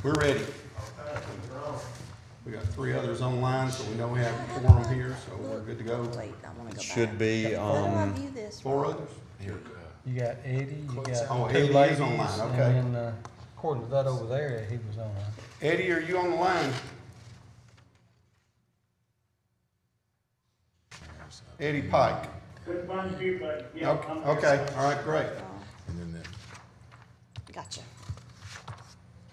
We're ready. We got 3 others online, so we know we have 4 of them here, so we're good to go. Wait, I wanna go back. Should be, How do I view this? 4 others? You got Eddie, you got Oh, 2 Eddie is ladies, online, okay. and then, according to that over there, he was online. Eddie, are you on the line? Eddie Pike. Couldn't find you, but yeah. Okay, all right, great. Oh, gotcha.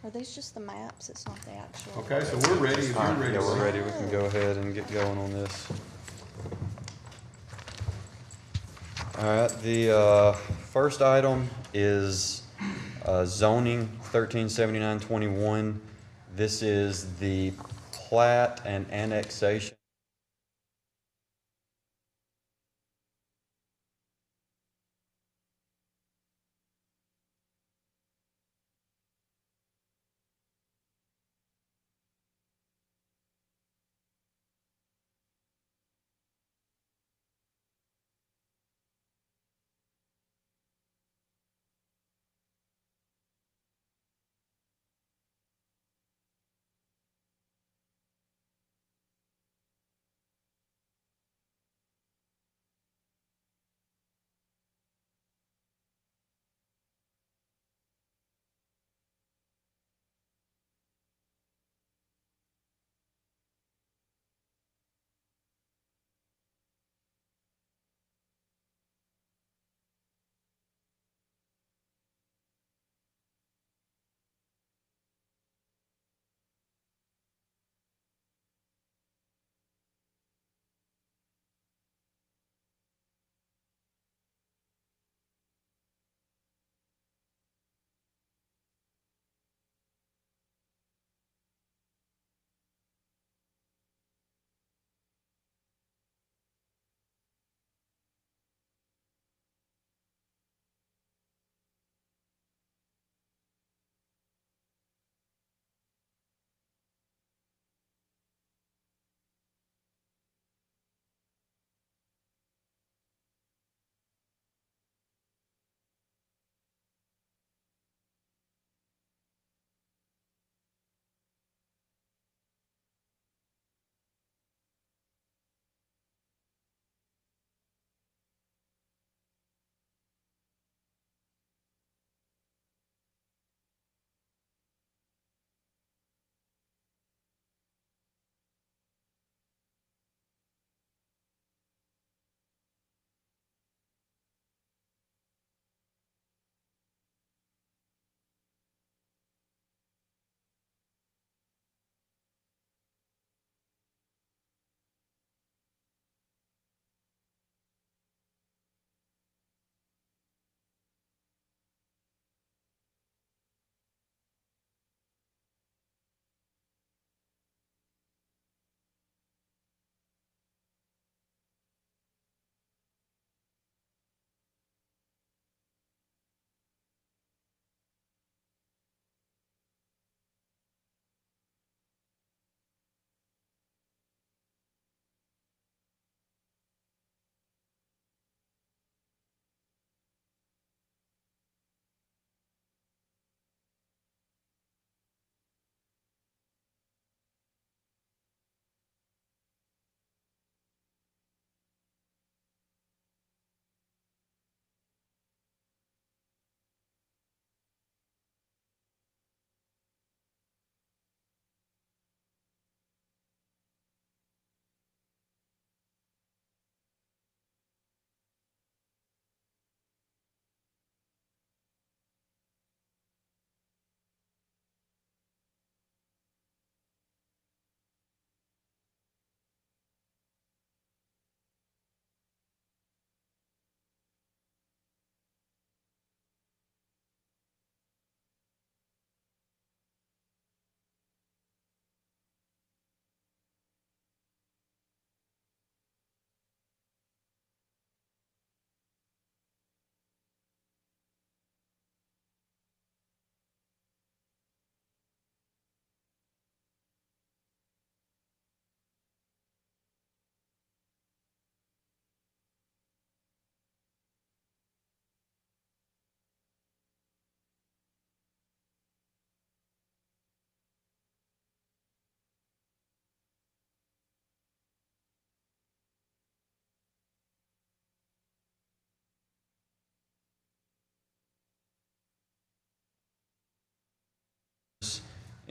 Are these just the maps? It's not the actual? Okay, so we're ready. If you're ready. yeah, we're ready. We can go ahead and get going on this. All right, the first item is zoning 137921. This is the plat and annexation.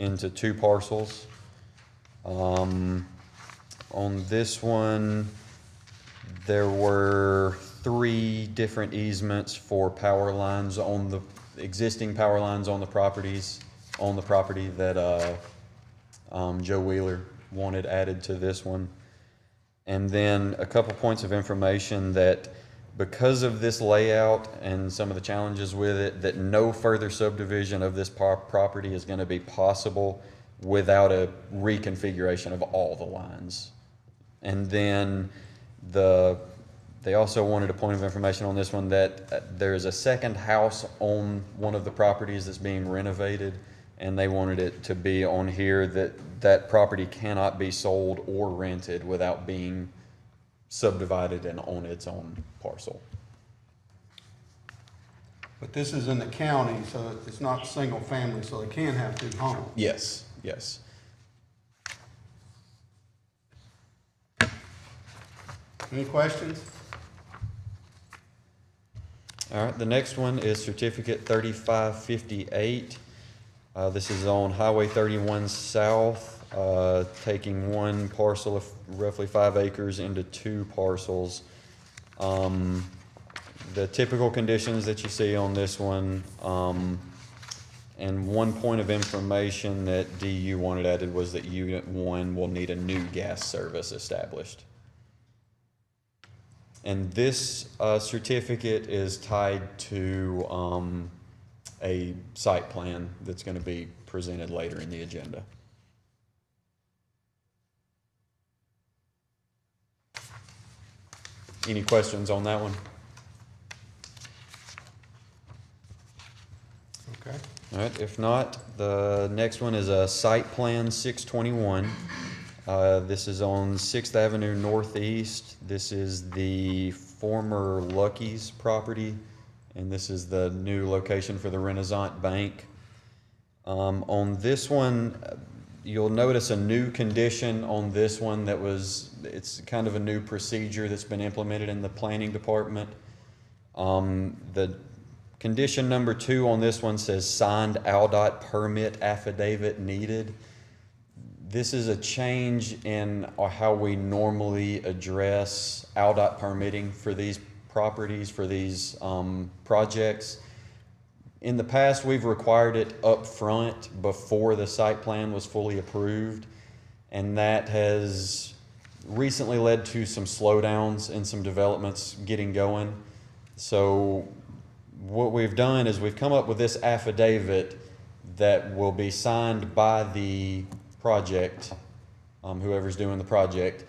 into 2 parcels. On this one, there were 3 different easements for power lines on the existing power lines on the property that Joe Wheeler wanted added to this one. And then a couple points of information that because of this layout and some of the challenges with it, that no further subdivision of this property is going to be possible without a reconfiguration of all the lines. And then they also wanted a point of information on this one that there is a second house on one of the properties that's being renovated, and they wanted it to be on here that that property cannot be sold or rented without being subdivided and on its own parcel. But this is in the county, so it's not single family, so they can have 2 homes. Yes, yes. Any questions? All right, the next one is certificate 3558. This is on Highway 31 South, taking 1 parcel of roughly 5 acres into 2 parcels. The typical conditions that you see on this one, and one point of information that DU wanted added was that Unit 1 will need a new gas service established. And this certificate is tied to a site plan that's going to be presented later in the agenda. Any questions on that one? Okay. All right, if not, the next one is a site plan 621. This is on 6th Avenue Northeast. This is the former Lucky's property, and this is the new location for the Renaissance Bank. On this one, you'll notice a new condition on this one it's kind of a new procedure that's been implemented in the planning department. The condition number 2 on this one says signed ALDOT permit affidavit needed. This is a change in how we normally address ALDOT permitting for these properties, for these projects. In the past, we've required it up front before the site plan was fully approved, and that has recently led to some slowdowns and some developments getting going. So what we've done is we've come up with this affidavit that will be signed by the project, whoever's doing the project,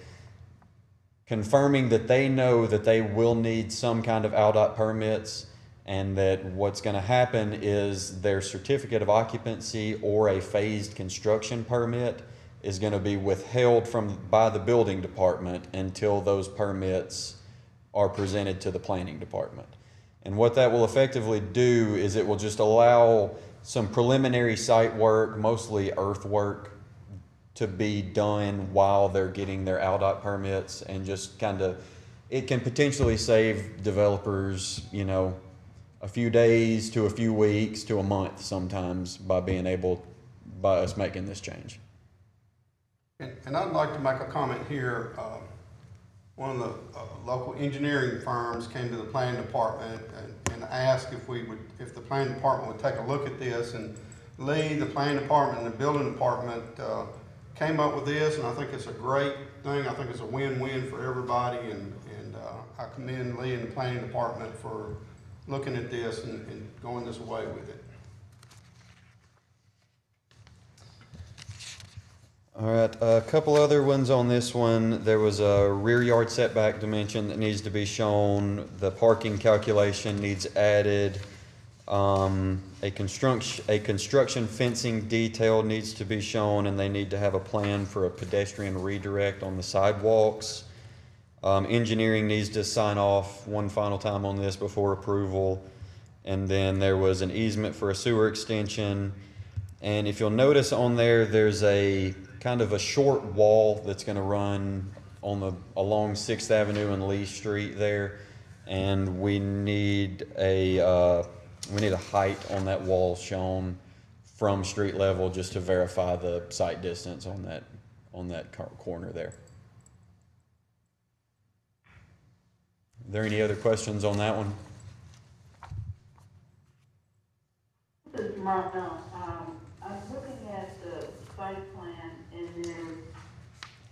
confirming that they know that they will need some kind of ALDOT permits, and that what's going to happen is their certificate of occupancy or a phased construction permit is going to be withheld by the building department until those permits are presented to the planning department. And what that will effectively do is it will just allow some preliminary site work, mostly earthwork, to be done while they're getting their ALDOT permits, and just it can potentially save developers, a few days to a few weeks to a month sometimes by us making this change. And I'd like to make a comment here. One of the local engineering firms came to the planning department and asked if the planning department would take a look at this, and Lee, the planning department, and the building department came up with this, and I think it's a great thing. I think it's a win-win for everybody, and I commend Lee and the planning department for looking at this and going this way with it. All right, a couple other ones on this one. There was a rear yard setback dimension that needs to be shown. The parking calculation needs added. A construction fencing detail needs to be shown, and they need to have a plan for a pedestrian redirect on the sidewalks. Engineering needs to sign off one final time on this before approval. And then there was an easement for a sewer extension. And if you'll notice on there, there's a kind of a short wall that's going to run along 6th Avenue and Lee Street there. And we need a height on that wall shown from street level just to verify the site distance on that corner there. Are there any other questions on that one? This is Martha. I'm looking at the site plan and there's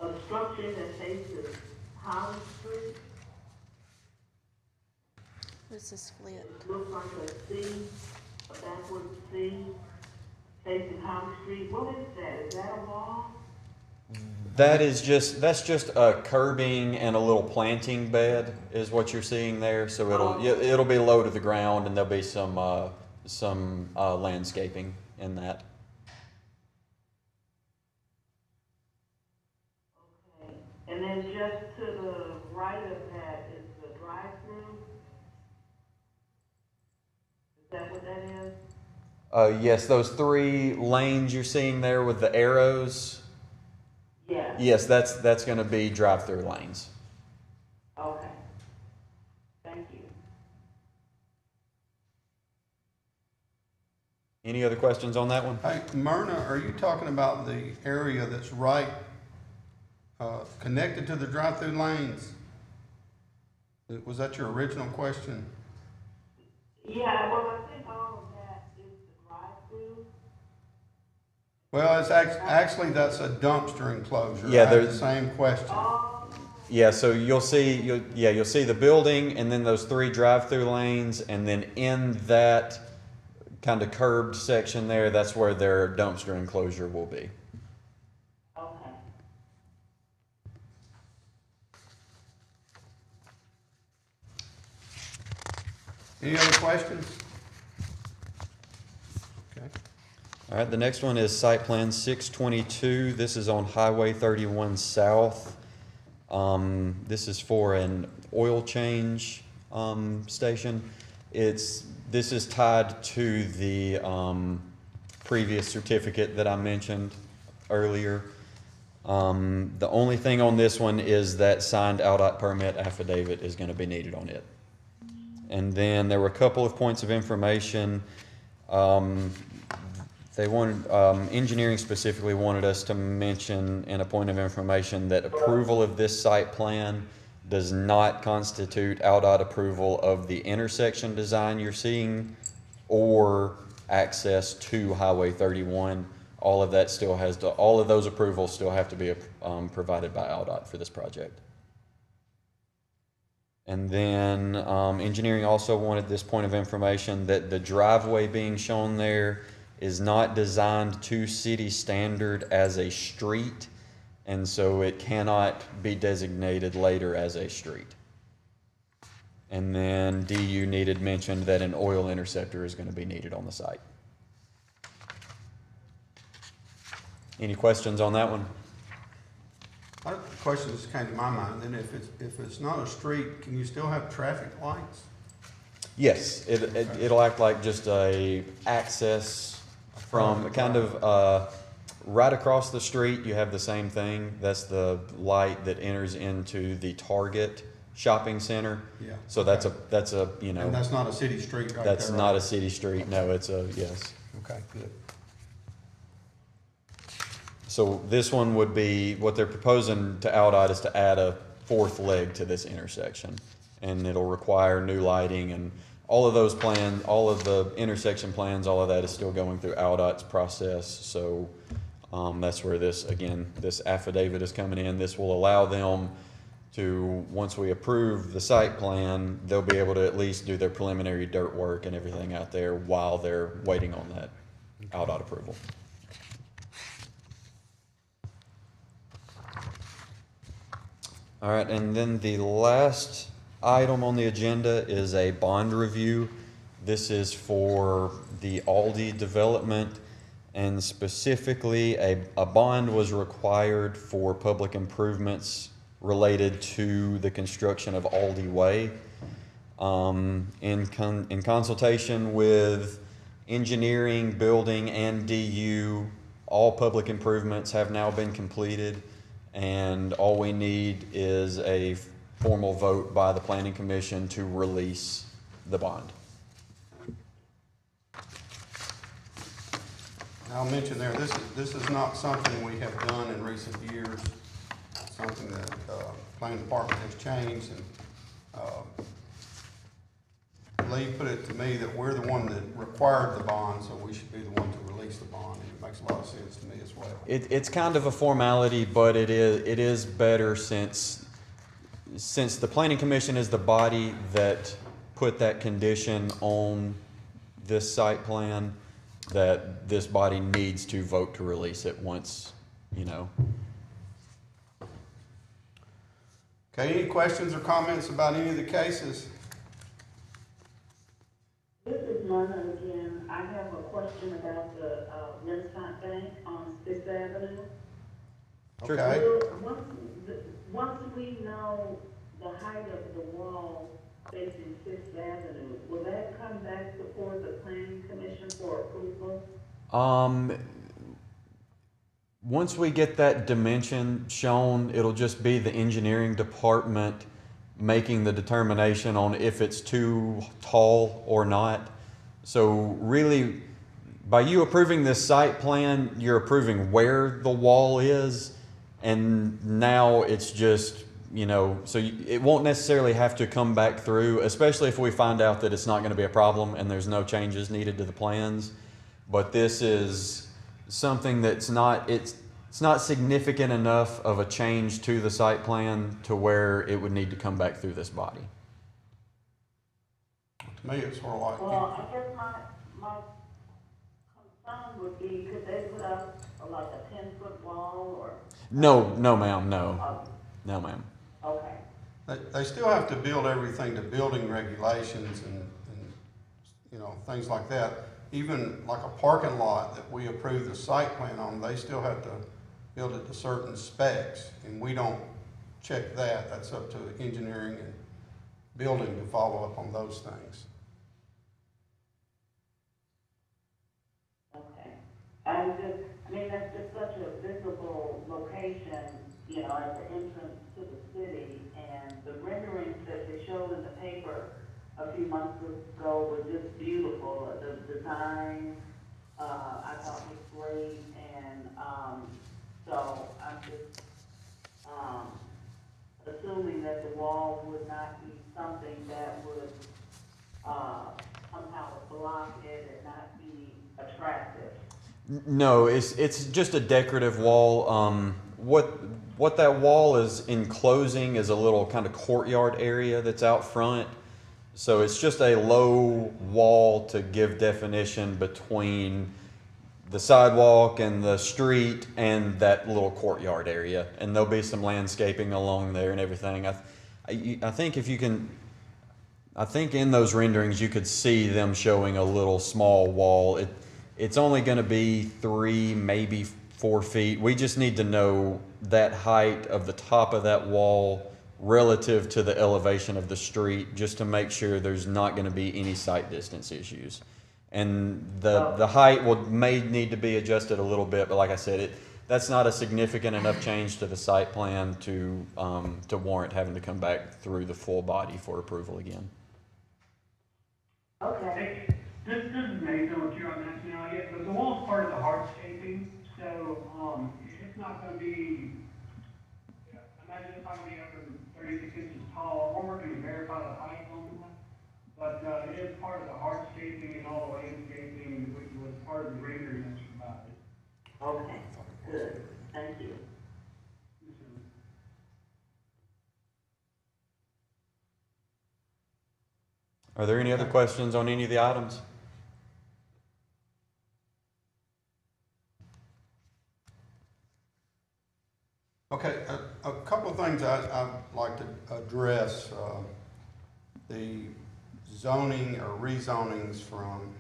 a structure that faces Holly Street. This is flipped. It looks like a C, a backward C, facing Holly Street. What is that? Is that a wall? That's just a curbing and a little planting bed is what you're seeing there. So it'll be low to the ground, and there'll be some landscaping in that. Okay. And then just to the right of that is the drive-through. Is that what that is? Yes, those 3 lanes you're seeing there with the arrows. Yeah. Yes, that's going to be drive-through lanes. Okay. Thank you. Any other questions on that one? Hey, Myrna, are you talking about the area that's right, connected to the drive-through lanes? Was that your original question? Yeah, well, I think all of that is the drive-through. Well, it's actually, that's a dumpster enclosure. Yeah, I had there's- the same question. Yeah, so you'll see the building and then those 3 drive-through lanes, and then in that kind of curbed section there, that's where their dumpster enclosure will be. Okay. Any other questions? Okay. All right, the next one is site plan 622. This is on Highway 31 South. This is for an oil change station. This is tied to the previous certificate that I mentioned earlier. The only thing on this one is that signed ODOT permit affidavit is going to be needed on it. And then there were a couple of points of information. They wanted, engineering specifically wanted us to mention in a point of information that approval of this site plan does not constitute ODOT approval of the intersection design you're seeing or access to Highway 31. All of that still has to, all of those approvals still have to be provided by ODOT for this project. And then engineering also wanted this point of information that the driveway being shown there is not designed to city standard as a street, and so it cannot be designated later as a street. And then DU needed mentioned that an oil interceptor is going to be needed on the site. Any questions on that one? A question just came to my mind, then if it's not a street, can you still have traffic lights? Yes, it'll act like just a access from kind of right across the street. You have the same thing. That's the light that enters into the Target shopping center. Yeah. So that's a you know. And that's not a city street right there? That's not a city street. No, it's a yes. Okay, good. So this one would be, what they're proposing to ODOT is to add a 4th leg to this intersection. And it'll require new lighting and all of those plans, all of the intersection plans, all of that is still going through ODOT's process. So that's where this, again, this affidavit is coming in. This will allow them to, once we approve the site plan, they'll be able to at least do their preliminary dirt work and everything out there while they're waiting on that ODOT approval. All right, and then the last item on the agenda is a bond review. This is for the Aldi development, and specifically a bond was required for public improvements related to the construction of Aldi Way. In consultation with engineering, building, and DU, all public improvements have now been completed. And all we need is a formal vote by the Planning Commission to release the bond. I'll mention there, this is not something we have done in recent years. It's something that, planning department has changed, and, Lee put it to me that we're the one that required the bond, so we should be the one to release the bond, and it makes a lot of sense to me as well. It's kind of a formality, but it is better since the planning commission is the body that put that condition on this site plan, that this body needs to vote to release it once, you know. Okay, any questions or comments about any of the cases? This is Mona again. I have a question about the, Renaissance Bank on Sixth Avenue. Sure. Okay, Once we know the height of the wall facing Sixth Avenue, will that come back before the planning commission for approval? Once we get that dimension shown, it'll just be the engineering department making the determination on if it's too tall or not. So really, by you approving this site plan, you're approving where the wall is, and now it's just, you know, so it won't necessarily have to come back through, especially if we find out that it's not going to be a problem and there's no changes needed to the plans. But this is something that's not, it's not significant enough of a change to the site plan to where it would need to come back through this body. to me, it's sort of like, Well, I guess my concern would be, could they put up like a 10-foot wall or? No, ma'am, no. Oh, No, ma'am. okay. they still have to build everything to building regulations and, you know, things like that. Even like a parking lot that we approve the site plan on, they still have to build it to certain specs, and we don't check that. That's up to engineering and building to follow up on those things. Okay. I mean, that's just such a visible location, you know, at the entrance to the city, and the renderings that they showed in the paper a few months ago were just beautiful. The design, I thought was great, and, so I'm just, assuming that the wall would not be something that would, somehow block it and not be attractive. No, it's just a decorative wall. What that wall is enclosing is a little kind of courtyard area that's out front. So it's just a low wall to give definition between the sidewalk and the street and that little courtyard area. And there'll be some landscaping along there and everything. I think if you can, I think in those renderings you could see them showing a little small wall. It's only going to be 3, maybe 4 feet. We just need to know that height of the top of that wall relative to the elevation of the street, just to make sure there's not going to be any sight distance issues. And the height may need to be adjusted a little bit, but like I said, that's not a significant enough change to the site plan to warrant having to come back through the full body for approval again. Okay. Hey, this is Nathan with you on that now, but the wall's part of the hardscaping, so, it's not gonna be, imagine it's not gonna be over 36 inches tall. We're working to verify the height on that, but, it is part of the hardscaping and all the landscaping, which was part of the rendering that's provided. Okay, good, thank you. Are there any other questions on any of the items? Okay, a couple of things I'd like to address. The zoning or rezonings from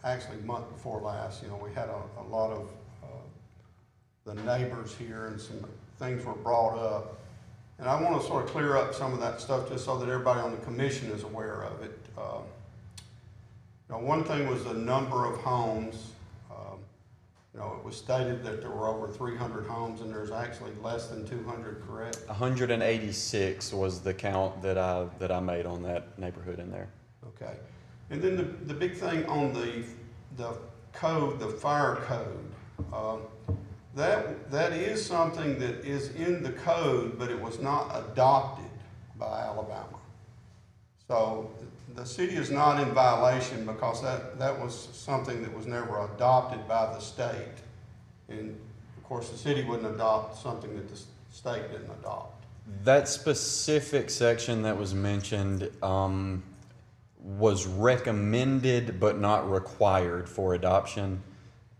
actually month before last. You know, we had a lot of the neighbors here, and some things were brought up. And I want to sort of clear up some of that stuff just so that everybody on the commission is aware of it. You know, one thing was the number of homes. You know, it was stated that there were over 300 homes, and there's actually less than 200, correct? 186 was the count that I made on that neighborhood in there. Okay. And then the big thing on the code, the fire code, that is something that is in the code, but it was not adopted by Alabama. So the city is not in violation because that was something that was never adopted by the state. And of course, the city wouldn't adopt something that the state didn't adopt. That specific section that was mentioned was recommended but not required for adoption,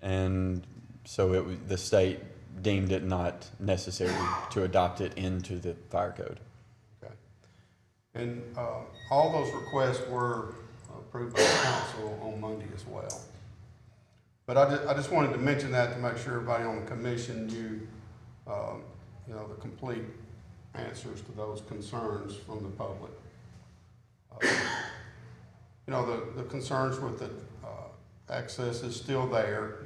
and so the state deemed it not necessary to adopt it into the fire code. Okay. And all those requests were approved by the council on Monday as well. But I just wanted to mention that to make sure everybody on the commission knew, the complete answers to those concerns from the public. The concerns with the access is still there.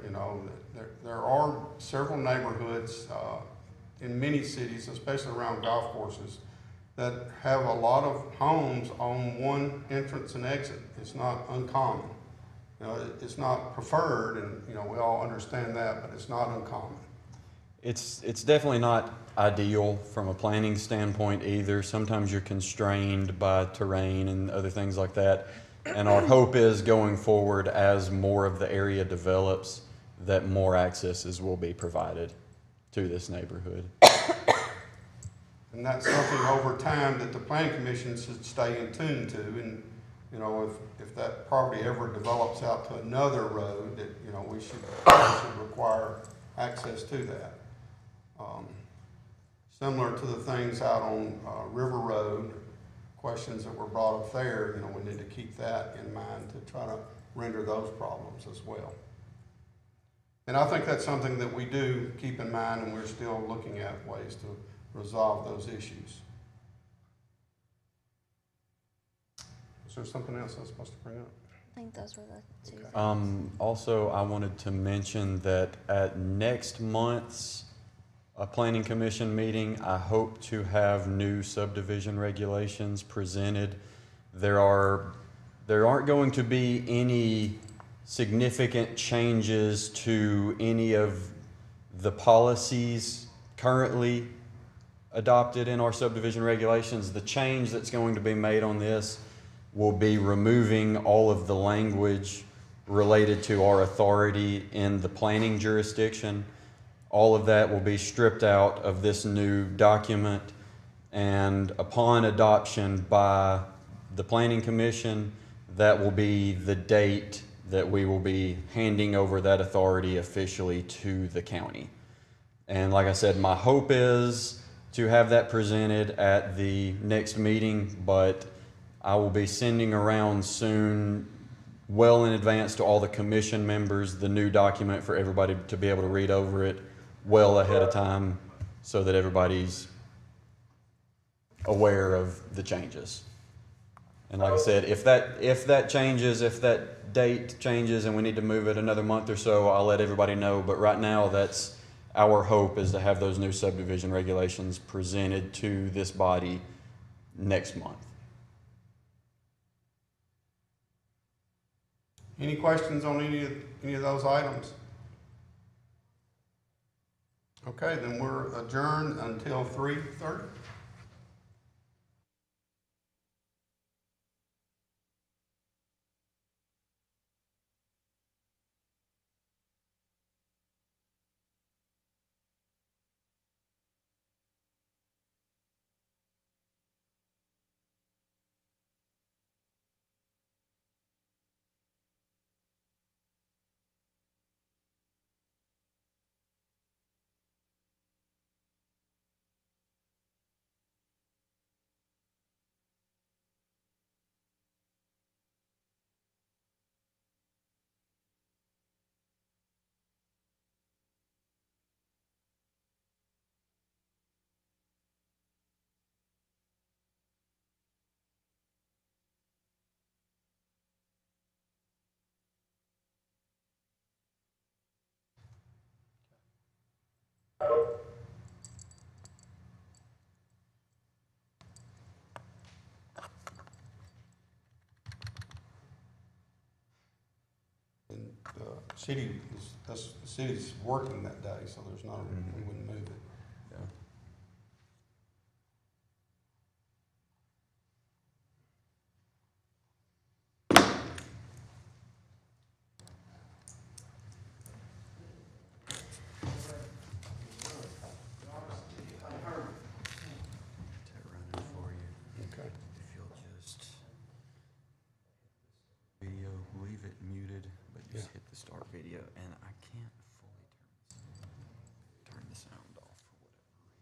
There are several neighborhoods in many cities, especially around golf courses, that have a lot of homes on one entrance and exit. It's not uncommon. It's not preferred, and we all understand that, but it's not uncommon. It's definitely not ideal from a planning standpoint either. Sometimes you're constrained by terrain and other things like that. And our hope is going forward, as more of the area develops, that more accesses will be provided to this neighborhood. And that's something over time that the planning commission should stay in tune to. And, if that property ever develops out to another road, that, we should require access to that. Similar to the things out on River Road, questions that were brought up there, we need to keep that in mind to try to render those problems as well. And I think that's something that we do keep in mind, and we're still looking at ways to resolve those issues. Is there something else I was supposed to bring up? I think those were the two. Okay. Also, I wanted to mention that at next month's planning commission meeting, I hope to have new subdivision regulations presented. There aren't going to be any significant changes to any of the policies currently adopted in our subdivision regulations. The change that's going to be made on this will be removing all of the language related to our authority in the planning jurisdiction. All of that will be stripped out of this new document, and upon adoption by the Planning Commission, that will be the date that we will be handing over that authority officially to the county. And like I said, my hope is to have that presented at the next meeting, but I will be sending around soon, well in advance to all the commission members, the new document for everybody to be able to read over it well ahead of time so that everybody's aware of the changes. And like I said, if that changes, if that date changes and we need to move it another month or so, I'll let everybody know. But right now, that's our hope, is to have those new subdivision regulations presented to this body next month. Any questions on any of those items? Okay, then we're adjourned until 3:30. the city's working that day, so there's not, we wouldn't move it. Yeah. Running for you. Okay. If you'll just video, leave it muted, but just Yeah. hit the start video, and I can't fully turn the sound off for whatever reason.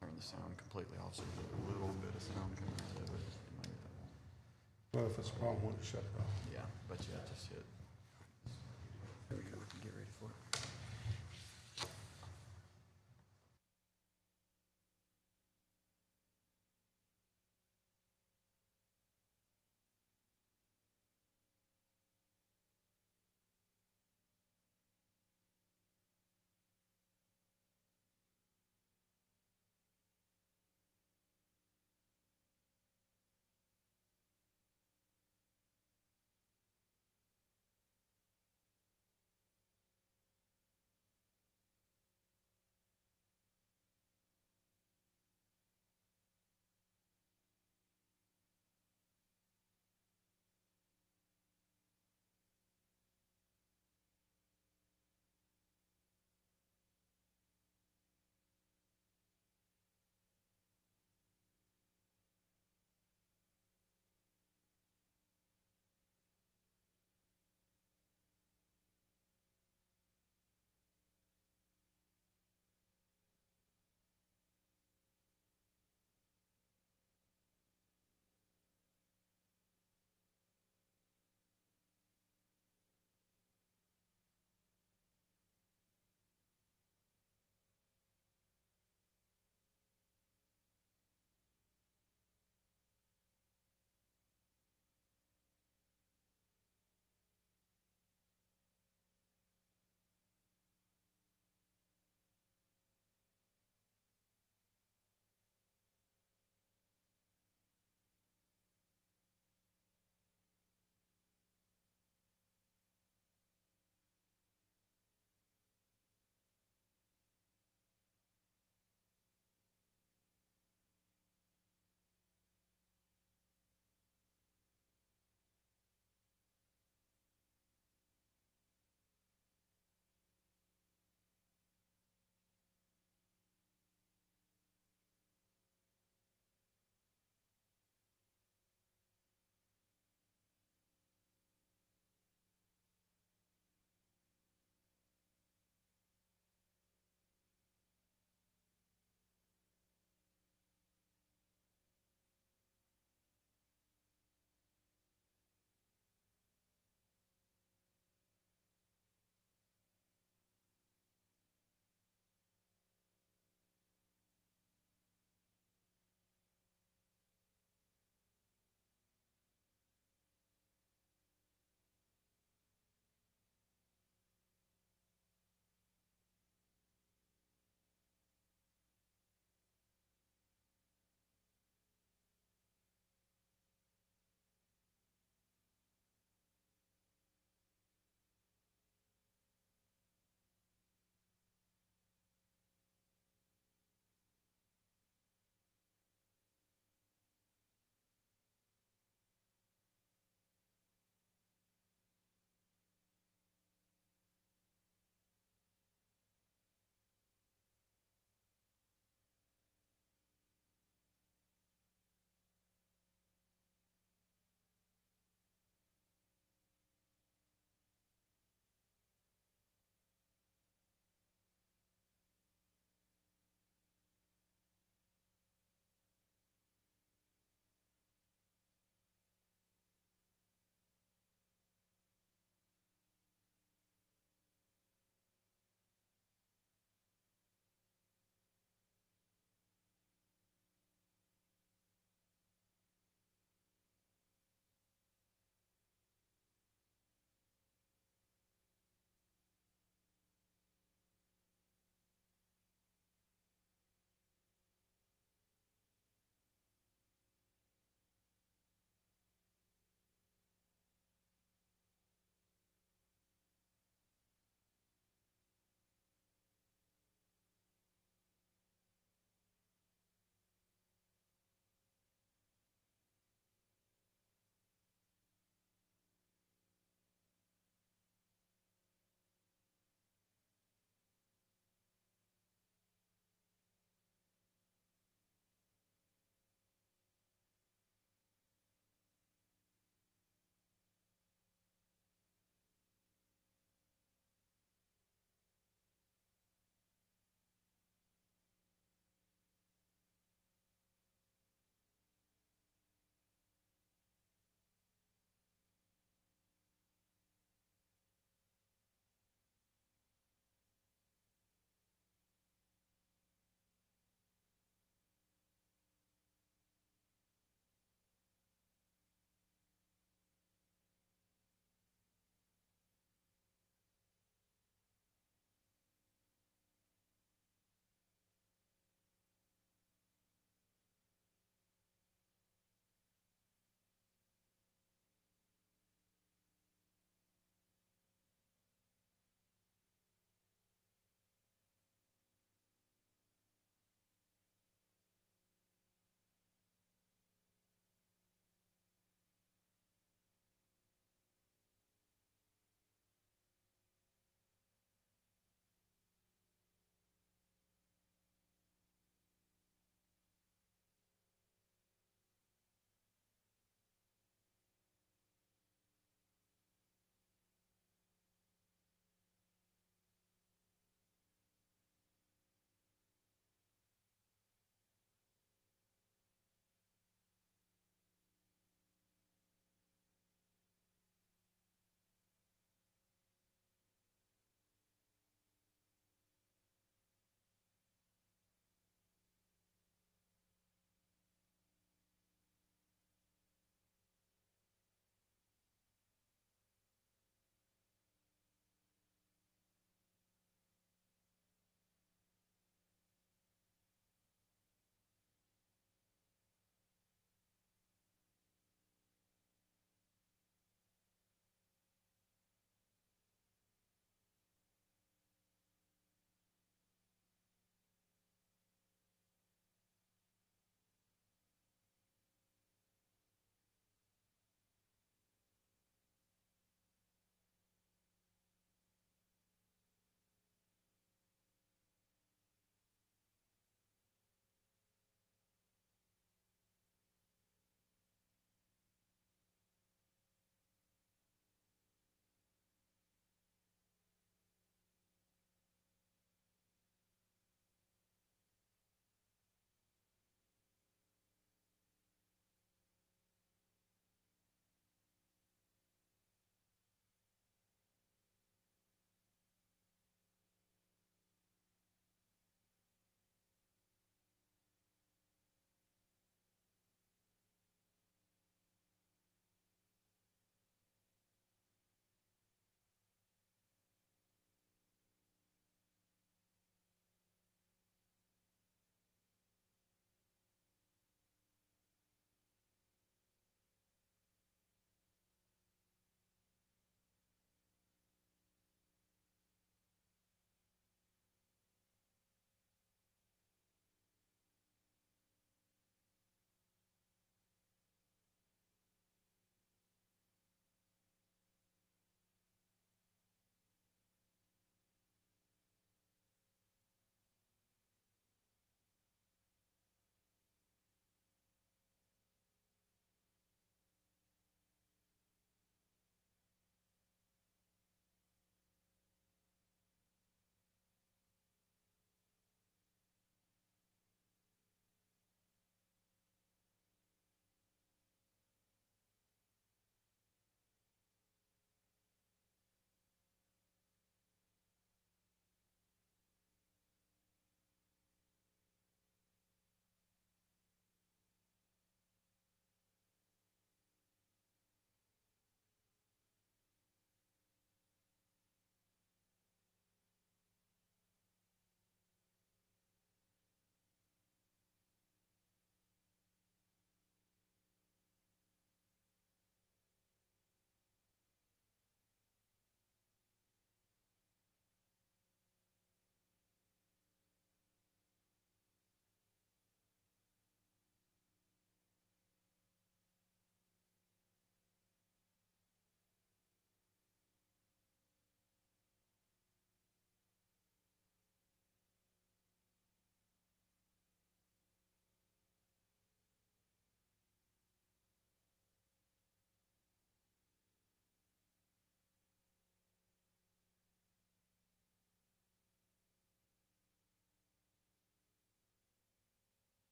Turn the sound completely off, so there's a little bit of sound coming out of it. Maybe that won't- Well, if it's a problem, we'll just shut it off. Yeah, but yeah, just hit. There we go. Get ready for it.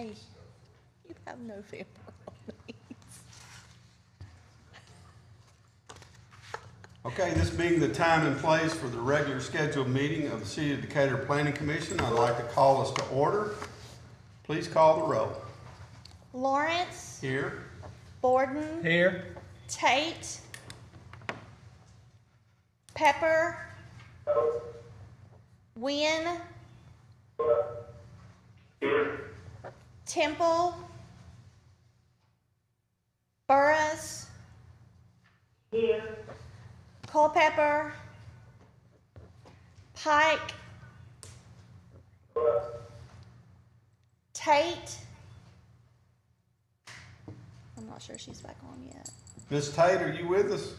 Hey, you have November on these. Okay, this being the time and place for the regular scheduled meeting of the City of Decatur Planning Commission, I'd like to call us to order. Please call the roll. Lawrence, Here. Borden, Here. Tate, Pepper, Wynn, Temple, Burris, Here, Culpepper, Pike, Tate. I'm not sure she's back on yet. Ms. Tate, are you with us?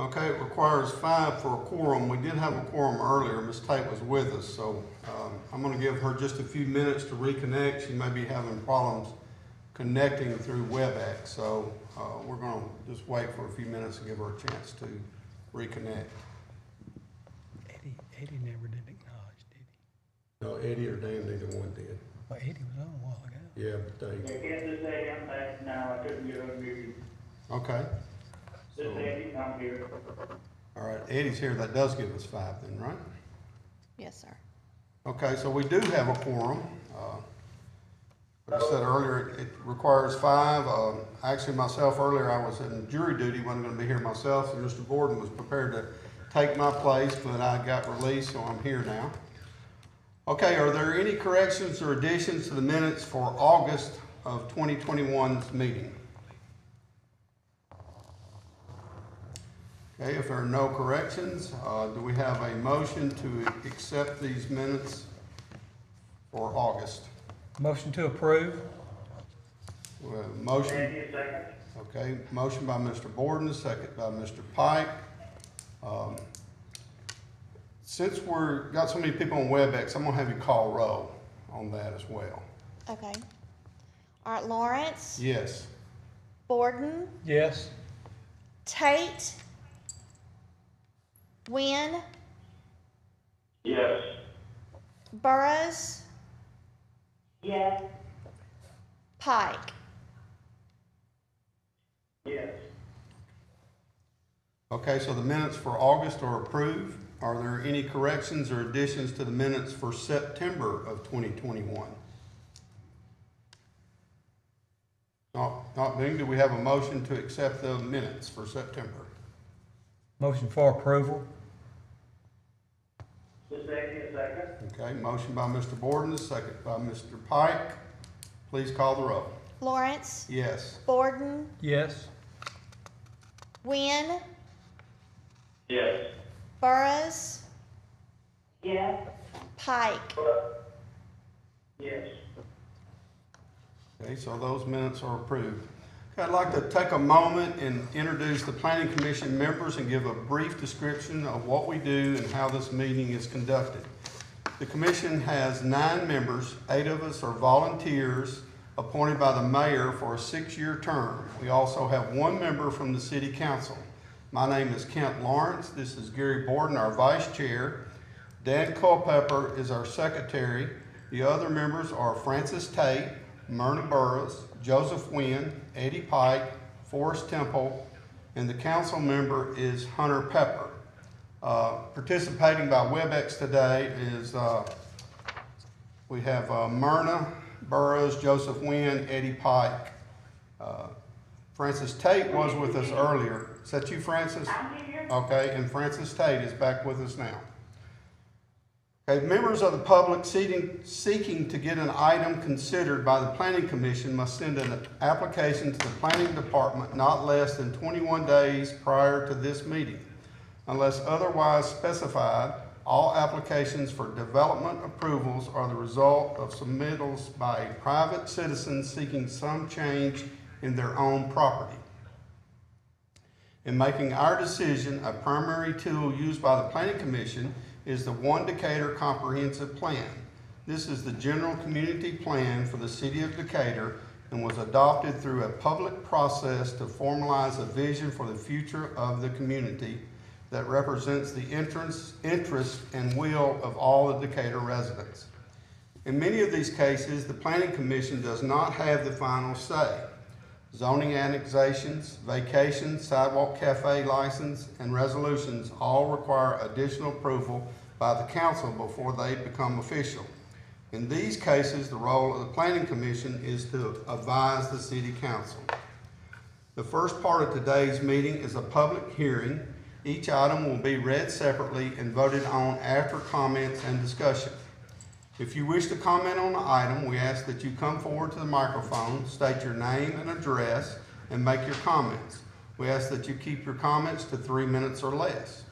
Okay, it requires 5 for a quorum. We did have a quorum earlier. Ms. Tate was with us, so I'm going to give her just a few minutes to reconnect. She may be having problems connecting through WebEx, so we're going to just wait for a few minutes and give her a chance to reconnect. Eddie never did acknowledge, did he? No, Eddie or Dan, neither one did. Well, Eddie was on a while ago. Yeah, but they, can't just say I'm back now, I couldn't get unmuted. okay. Just say I'm here. All right, Eddie's here. That does give us 5 then, right? Yes, sir. Okay, so we do have a quorum. Like I said earlier, it requires 5. Actually, myself earlier, I was in jury duty, wasn't going to be here myself, so Mr. Gordon was prepared to take my place, but I got released, so I'm here now. Okay, are there any corrections or additions to the minutes for August of 2021's meeting? Okay, if there are no corrections, do we have a motion to accept these minutes for August? Motion to approve. We have a motion. Second. Okay, motion by Mr. Borden, second by Mr. Pike. Since we're got so many people on WebEx, I'm gonna have you call roll on that as well. Okay. All right, Lawrence, Yes. Borden, Yes. Tate, Wynn, Yes. Burris, yes, Pike. Yes. Okay, so the minutes for August are approved. Are there any corrections or additions to the minutes for September of 2021? Not being, do we have a motion to accept the minutes for September? Motion for approval. Just second. Okay, motion by Mr. Borden, second by Mr. Pike. Please call the roll. Lawrence, Yes. Borden, Yes. Wynn, Yes. Burris, yes, Pike. Yes. Okay, so those minutes are approved. Okay, I'd like to take a moment and introduce the Planning Commission members and give a brief description of what we do and how this meeting is conducted. The commission has 9 members. 8 of us are volunteers appointed by the mayor for a 6-year term. We also have 1 member from the city council. My name is Kent Lawrence. This is Gary Borden, our vice chair. Dan Culpepper is our secretary. The other members are Francis Tate, Myrna Burris, Joseph Wynn, Eddie Pike, Forrest Temple, and the council member is Hunter Pepper. Participating by WebEx today is we have Myrna Burris, Joseph Wynn, Eddie Pike. Francis Tate was with us earlier. Is that you, Francis? I'm here. Okay, and Francis Tate is back with us now. Okay, members of the public seeking to get an item considered by the Planning Commission must send an application to the Planning Department not less than 21 days prior to this meeting. Unless otherwise specified, all applications for development approvals are the result of submittals by a private citizen seeking some change in their own property. In making our decision, a primary tool used by the Planning Commission is the One Decatur Comprehensive Plan. This is the general community plan for the city of Decatur and was adopted through a public process to formalize a vision for the future of the community. that represents the interest and will of all the Decatur residents. In many of these cases, the Planning Commission does not have the final say. Zoning annexations, vacations, sidewalk cafe license, and resolutions all require additional approval by the council before they become official. In these cases, the role of the Planning Commission is to advise the City Council. The first part of today's meeting is a public hearing. Each item will be read separately and voted on after comments and discussion. If you wish to comment on the item, we ask that you come forward to the microphone, state your name and address, and make your comments. We ask that you keep your comments to 3 minutes or less.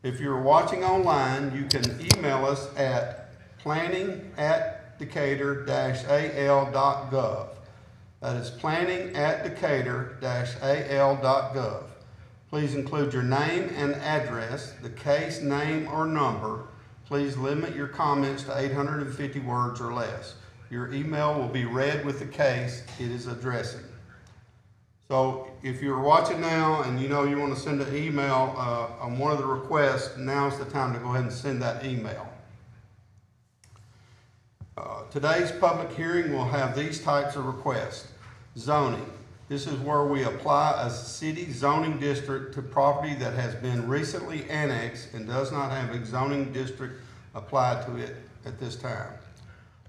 If you're watching online, you can email us at planning@decatur-al.gov. That is planning@decatur-al.gov. Please include your name and address, the case name or number. Please limit your comments to 850 words or less. Your email will be read with the case it is addressing. So if you're watching now and you know you want to send an email on one of the requests, now's the time to go ahead and send that email. Today's public hearing will have these types of requests. Zoning. This is where we apply a city zoning district to property that has been recently annexed and does not have a zoning district applied to it at this time.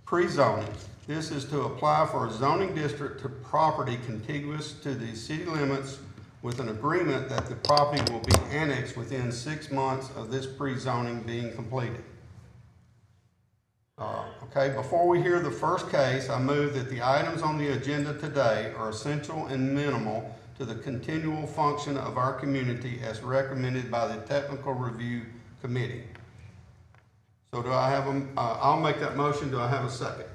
Pre-zoning. This is to apply for a zoning district to property contiguous to the city limits with an agreement that the property will be annexed within 6 months of this pre-zoning being completed. Okay, before we hear the first case, I move that the items on the agenda today are essential and minimal to the continual function of our community as recommended by the Technical Review Committee. So do I have I'll make that motion. Do I have a second?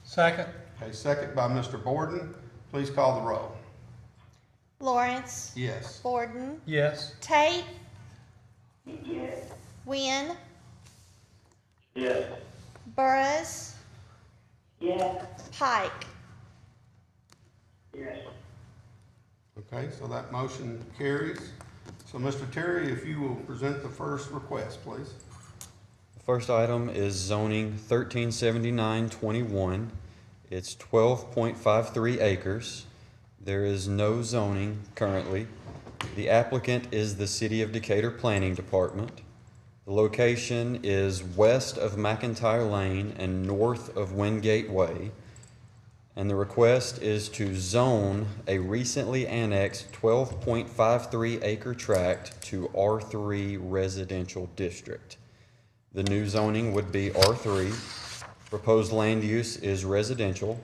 Second. Okay, second by Mr. Borden. Please call the roll. Lawrence. Yes. Borden. Yes. Tate. Yes. Wynn. Yes. Burris. Yes. Pike. Yes. Okay, so that motion carries. So Mr. Terry, if you will present the first request, please. The first item is zoning 1379-21. It's 12.53 acres. There is no zoning currently. The applicant is the City of Decatur Planning Department. The location is west of McIntyre Lane and north of Wingate Way. And the request is to zone a recently annexed 12.53 acre tract to R3 residential district. The new zoning would be R3. Proposed land use is residential.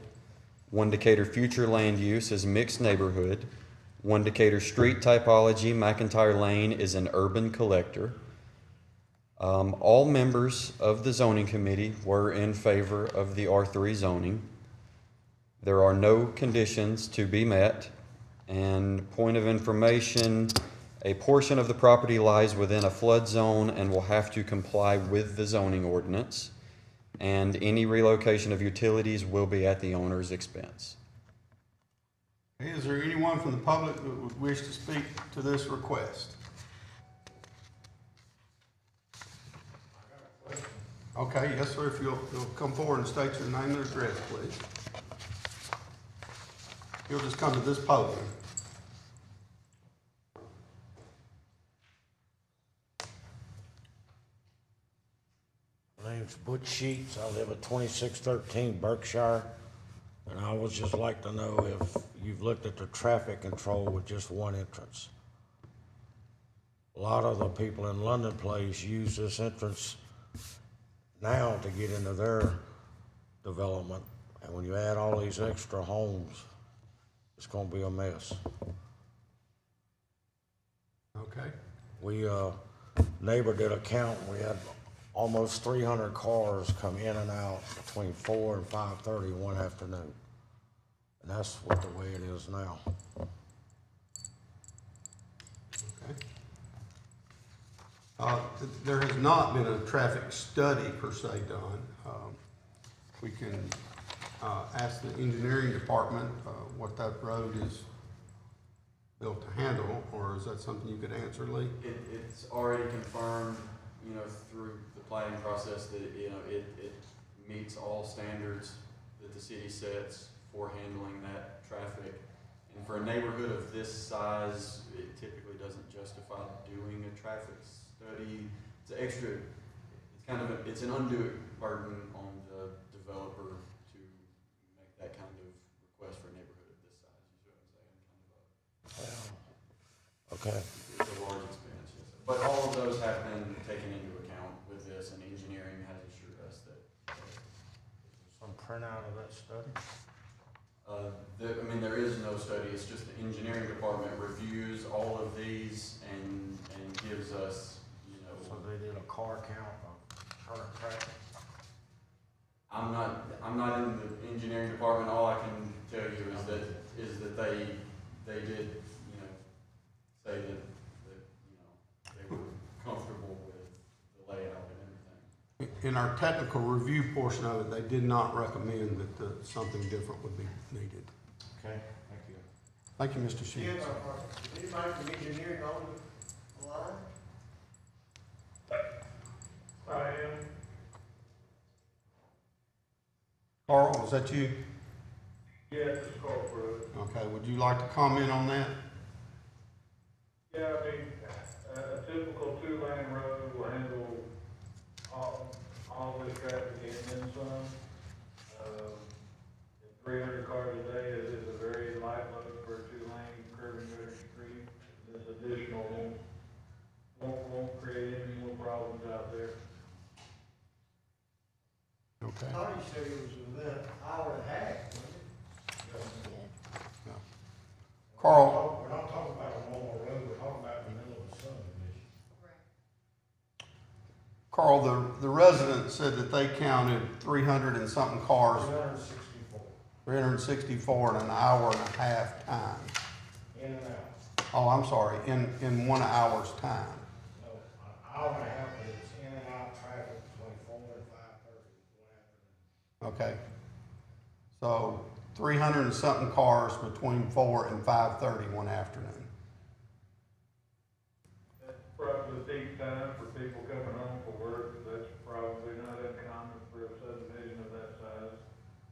One Decatur future land use is mixed neighborhood. One Decatur street typology, McIntyre Lane, is an urban collector. All members of the zoning committee were in favor of the R3 zoning. There are no conditions to be met. And point of information, a portion of the property lies within a flood zone and will have to comply with the zoning ordinance. And any relocation of utilities will be at the owner's expense. Okay, is there anyone from the public that would wish to speak to this request? Okay, yes, sir. If you'll come forward and state your name and address, please. You'll just come to this podium. My name's Butch Sheets. I live at 2613 Berkshire, and I would just like to know if you've looked at the traffic control with just one entrance. A lot of the people in London Place use this entrance now to get into their development, and when you add all these extra homes, it's gonna be a mess. Okay. We, neighbor did a count, we had almost 300 cars come in and out between 4 and 5:30 one afternoon. And that's what the way it is now. Okay. There has not been a traffic study per se done. We can ask the engineering department what that road is built to handle, or is that something you could answer, Lee? It's already confirmed, you know, through the planning process that, you know, it meets all standards that the city sets for handling that traffic. And for a neighborhood of this size, it typically doesn't justify doing a traffic study. It's an extra, it's kind of it's an undue burden on the developer to make that kind of request for a neighborhood of this size, you see what I'm saying? Okay. It's a large expense, yes. But all of those have been taken into account with this, and engineering has assured us that. Some printout of that study? I mean, there is no study, it's just the engineering department reviews all of these and gives us, you know. So they did a car count of current traffic? I'm not in the engineering department, all I can tell you is that they did, you know, say that, you know, they were comfortable with the layout and everything. In our technical review portion of it, they did not recommend that something different would be needed. Okay, thank you. Thank you, Mr. Sheets. Anybody from engineering on the line? I am. Carl, is that you? Yes, it's called for it. Okay, would you like to comment on that? Yeah, I mean, a typical two-lane road will handle all this traffic and then some. 300 cars a day is a very light load for a two-lane curb and gutter street. This additional won't create any more problems out there. Okay. I thought you said it was within an hour and a half, wasn't it? Carl, We're not talking about a normal road, we're talking about the middle of a subdivision. Carl, the resident said that they counted 300 and something cars, 364 in an hour and a half time. In and out. Oh, I'm sorry, in 1 hour's time. No, an hour and a half, but it's in and out traffic between 4 and 5:30 one afternoon. Okay. So 300 and something cars between 4 and 5:30 one afternoon. That's probably peak time for people coming home for work. That's probably not uncommon for a subdivision of that size.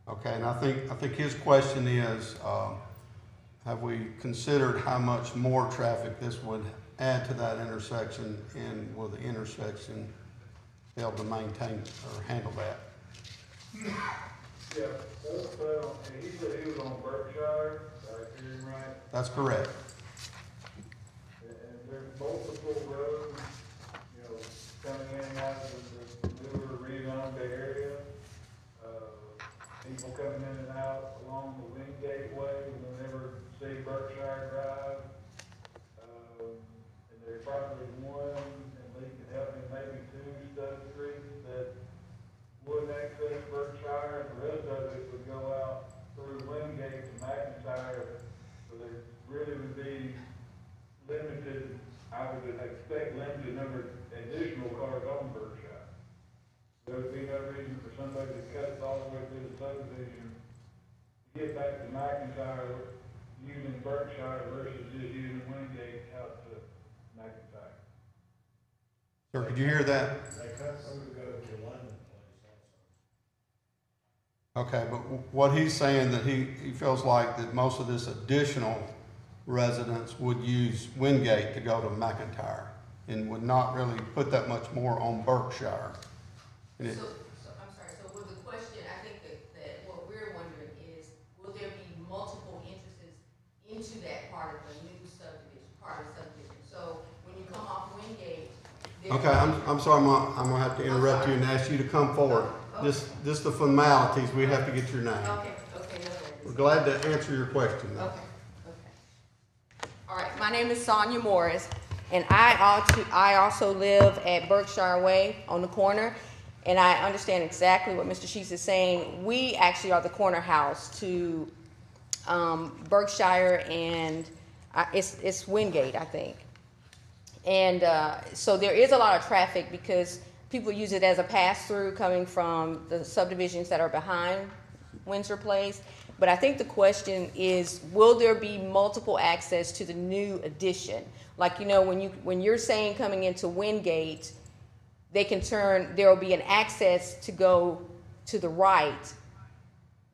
Okay, and I think his question is, have we considered how much more traffic this would add to that intersection, and will the intersection be able to maintain or handle that? Yeah, well, he said he was on Berkshire, did I hear him right? That's correct. And there's multiple roads, you know, coming in and out of the newer rezoned area. People coming in and out along the Wingate Way will never see Berkshire Drive. And there's probably one, and Lee can help me, maybe two stud streets that would access Berkshire, and the rest of it would go out through Wingate to McIntyre. So there really would be limited, I would expect limited number of additional cars on Berkshire. There would be no reason for somebody to cut all the way through the subdivision to get back to McIntyre using Berkshire versus just using Wingate out to McIntyre. Sir, could you hear that? They cut through to go to London Place also. Okay, but what he's saying that he feels like that most of this additional residents would use Wingate to go to McIntyre and would not really put that much more on Berkshire. And it- So, I'm sorry, so with the question, I think that what we're wondering is, will there be multiple entrances into that part of the new subdivision, So when you come off Wingate, Okay, I'm sorry, I'm gonna have to interrupt you and ask you to come forward. This the formalities, we have to get your name. Okay, no We're worries. glad to answer your question though. Okay. All right, my name is Sonia Morris, and I also live at Berkshire Way on the corner, and I understand exactly what Mr. Sheets is saying. We actually are the corner house to Berkshire, and it's Wingate, I think. And so there is a lot of traffic because people use it as a pass-through coming from the subdivisions that are behind Windsor Place. But I think the question is, will there be multiple access to the new addition? Like, you know, when you're saying coming into Wingate, they can turn, there will be an access to go to the right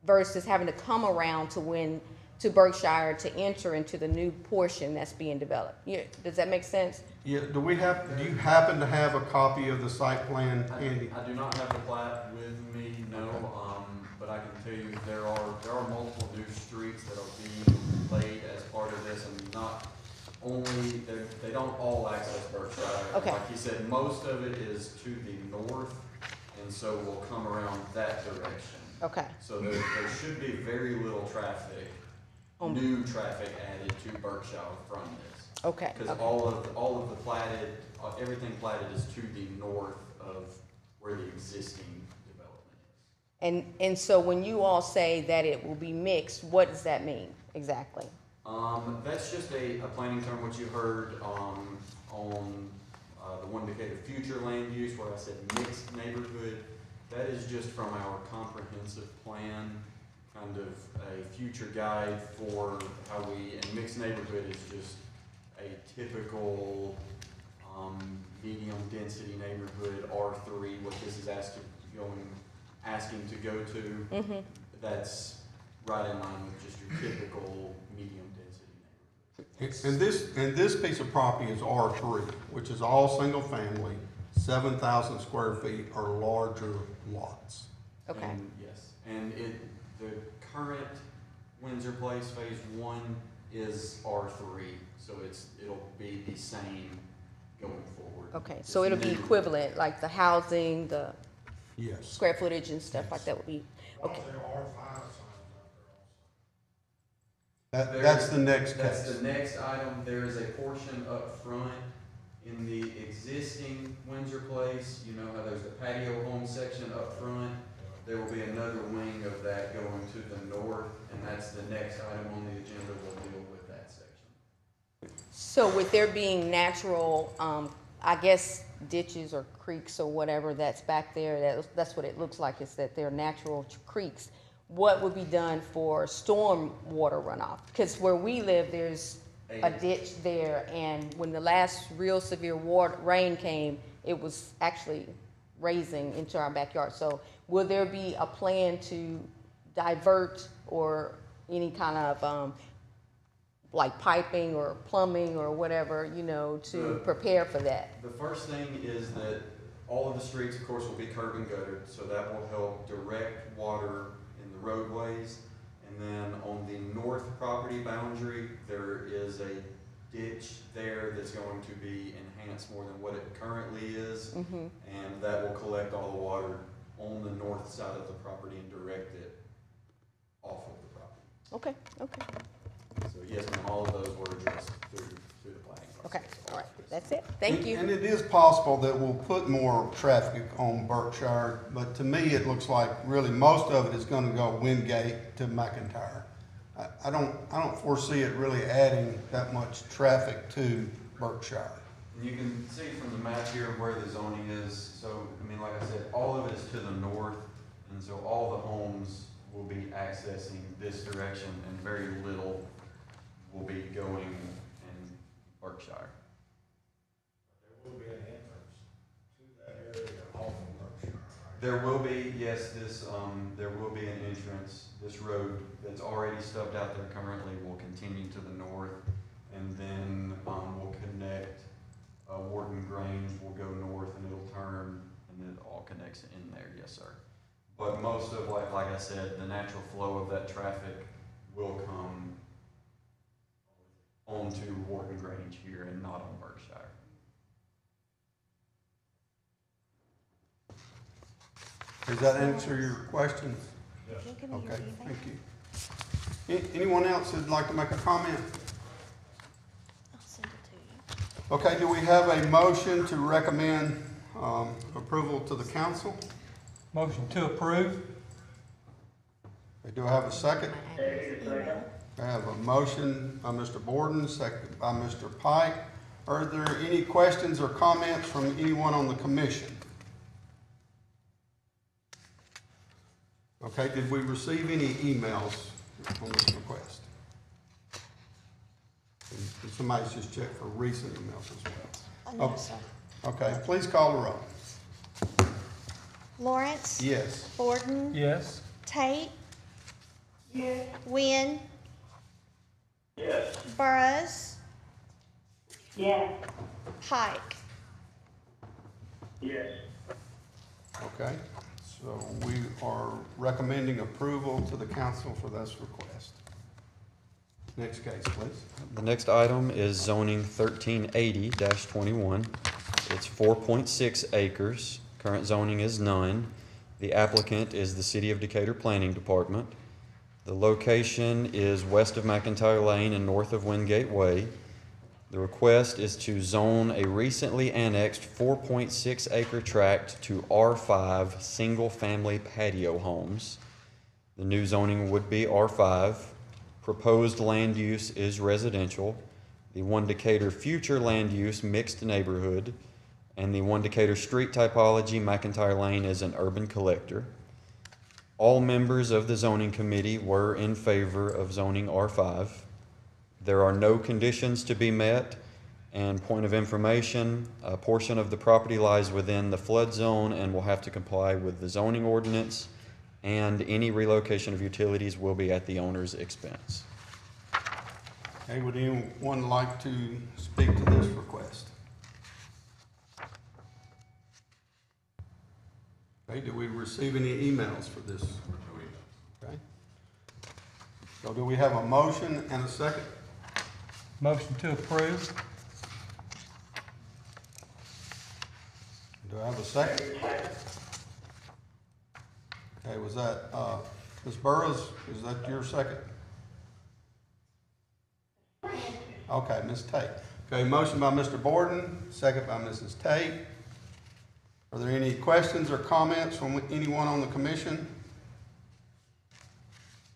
versus having to come around to Berkshire to enter into the new portion that's being developed. Yeah, does that make sense? Yeah, do you happen to have a copy of the site plan, Andy? I do not have the plat with me, no, but I can tell you there are multiple new streets that are being laid as part of this, and not only, they don't all access Berkshire. Okay. Like you said, most of it is to the north, and so we'll come around that direction. Okay. So there should be very little traffic, new traffic added to Berkshire from this. Okay. Because Okay. all of the platted, everything platted is to the north of where the existing development is. And so when you all say that it will be mixed, what does that mean exactly? That's just a planning term, what you heard on the one indicated future land use, where I said mixed neighborhood. That is just from our comprehensive plan, kind of a future guide for how and mixed neighborhood is just a typical medium density neighborhood, R3, what this is asking to go to. Mm-hmm. That's right in line with just your typical medium density neighborhood. And this piece of property is R3, which is all single family, 7,000 square feet or larger lots. Okay. And yes, and the current Windsor Place Phase 1 is R3, so it'll be the same going forward. Okay, so it'll be equivalent, like the housing, the Yes. square footage and stuff like that will be, okay. There are 5 signs up there also. That's the next That's case. the next item. There is a portion up front in the existing Windsor Place. You know how there's the patio home section up front? There will be another wing of that going to the north, and that's the next item on the agenda. We'll deal with that section. So with there being natural, I guess ditches or creeks or whatever that's back there, that's what it looks like, is that they're natural creeks. What would be done for storm water runoff? Because where we live, there's a ditch there, and when the last real severe rain came, it was actually raising into our backyard. So will there be a plan to divert or any kind of like piping or plumbing or whatever, you know, to prepare for that? The first thing is that all of the streets, of course, will be curb and guttered, so that will help direct water in the roadways. And then on the north property boundary, there is a ditch there that's going to be enhanced more than what it currently is. Mm-hmm. And that will collect all the water on the north side of the property and direct it off of the property. Okay, okay, So yes, ma'am, all of those were addressed through the planning process. okay, all right, that's it, thank you. And it is possible that we'll put more traffic on Berkshire, but to me, it looks like really most of it is gonna go Wingate to McIntyre. I don't foresee it really adding that much traffic to Berkshire. And you can see from the map here where the zoning is. So, I mean, like I said, all of it is to the north, and so all the homes will be accessing this direction, and very little will be going in Berkshire. There will be an entrance to that area off of Berkshire, right? There will be, yes, there will be an entrance. This road that's already stubbed out there currently will continue to the north, and then we'll connect. Wharton Grange will go north, and it'll turn, and then it all connects in there. Yes, sir. But most of, like I said, the natural flow of that traffic will come onto Wharton Grange here and not on Berkshire. Does that answer your questions? Okay, thank you. Anyone else who'd like to make a comment? I'll send it to you. Okay, do we have a motion to recommend approval to the council? Motion to approve. Do I have a second? Email. I have a motion by Mr. Borden, second by Mr. Pike. Are there any questions or comments from anyone on the commission? Okay, did we receive any emails on this request? And somebody's just checked for recent emails as well. No, sir. Okay, please call the roll. Lawrence? Yes. Borden? Yes. Tate? Yes. Wynn? Yes. Burrows? Yes. Pike? Yes. Okay, so we are recommending approval to the council for this request. Next case, please. The next item is zoning 1380-21. It's 4.6 acres. Current zoning is none. The applicant is the City of Decatur Planning Department. The location is west of McIntyre Lane and north of Wingate Way. The request is to zone a recently annexed 4.6 acre tract to R5 single-family patio homes. The new zoning would be R5. Proposed land use is residential. The One Decatur future land use mixed neighborhood, and the One Decatur street typology, McIntyre Lane, is an urban collector. All members of the zoning committee were in favor of zoning R5. There are no conditions to be met, and point of information, a portion of the property lies within the flood zone and will have to comply with the zoning ordinance, and any relocation of utilities will be at the owner's expense. Okay, would anyone like to speak to this request? Okay, do we receive any emails for this? Okay. So do we have a motion and a second? Motion to approve. Do I have a second? Okay, was that, Ms. Burrows, is that your second? Okay, Ms. Tate. Okay, motion by Mr. Borden, second by Mrs. Tate. Are there any questions or comments from anyone on the commission?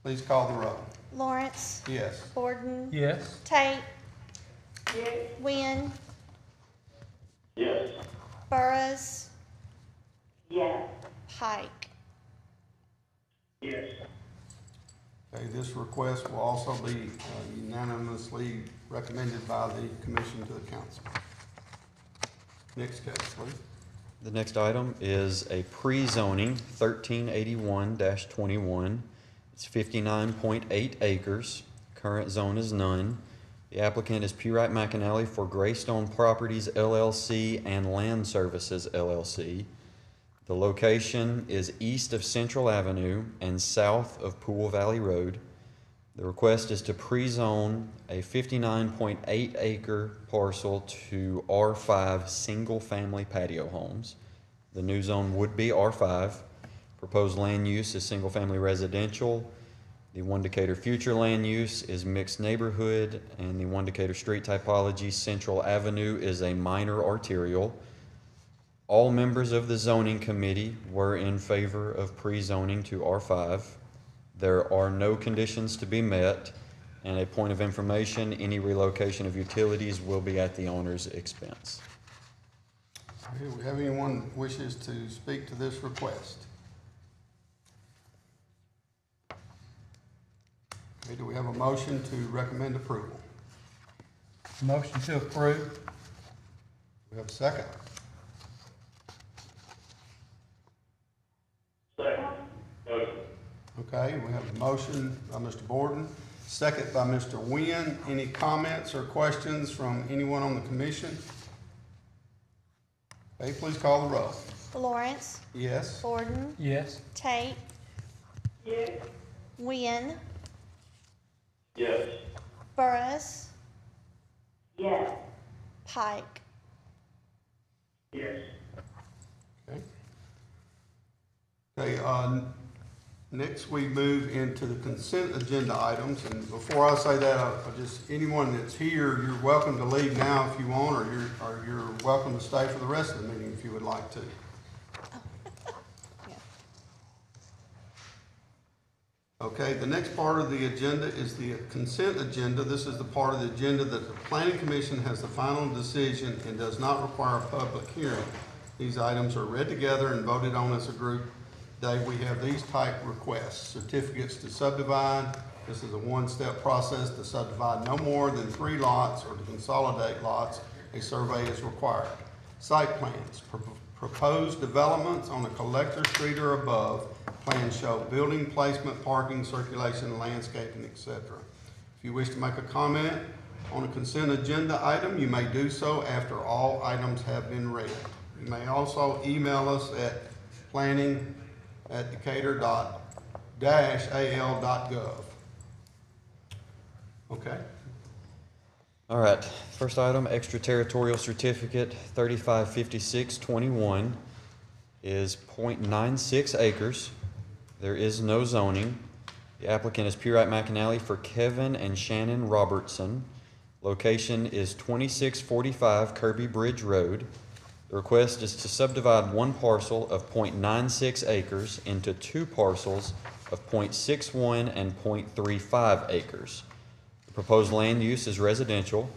Please call the roll. Lawrence? Yes. Borden? Yes. Tate? Yes. Wynn? Yes. Burrows? Yes. Pike? Yes. Okay, this request will also be unanimously recommended by the commission to the council. Next case, please. The next item is a pre-zoning 1381-21. It's 59.8 acres. Current zone is none. The applicant is P. Wright McAnally for Greystone Properties LLC and Land Services LLC. The location is east of Central Avenue and south of Pool Valley Road. The request is to pre-zone a 59.8 acre parcel to R5 single-family patio homes. The new zone would be R5. Proposed land use is single-family residential. The One Decatur future land use is mixed neighborhood, and the One Decatur street typology, Central Avenue, is a minor arterial. All members of the zoning committee were in favor of pre-zoning to R5. There are no conditions to be met, and a point of information, any relocation of utilities will be at the owner's expense. Do we have anyone wishes to speak to this request? Okay, do we have a motion to recommend approval? Motion to approve. We have a second? Second. Okay, we have a motion by Mr. Borden, second by Mr. Wynn. Any comments or questions from anyone on the commission? Okay, please call the roll. Lawrence? Yes. Borden? Yes. Tate? Yes. Wynn? Yes. Burrows? Yes. Pike? Yes. Okay. Okay, next we move into the consent agenda items, and before I say that, I just, anyone that's here, you're welcome to leave now if you want, or you're welcome to stay for the rest of the meeting if you would like to. Yeah. Okay, the next part of the agenda is the consent agenda. This is the part of the agenda that the planning commission has the final decision and does not require a public hearing. These items are read together and voted on as a group. Today we have these type requests: certificates to subdivide, This is a one-step process to subdivide no more than 3 lots or to consolidate lots. A survey is required. Site plans. Proposed developments on a collector street or above. Plans show building placement, parking, circulation, landscaping, etc. If you wish to make a comment on a consent agenda item, you may do so after all items have been read. You may also email us at planning@decatur.al.gov. Okay. All right, first item, extraterritorial certificate 355621 is 0.96 acres. There is no zoning. The applicant is Purite McAnally for Kevin and Shannon Robertson. Location is 2645 Kirby Bridge Road. The request is to subdivide one parcel of 0.96 acres into 2 parcels of 0.61 and 0.35 acres. The proposed land use is residential.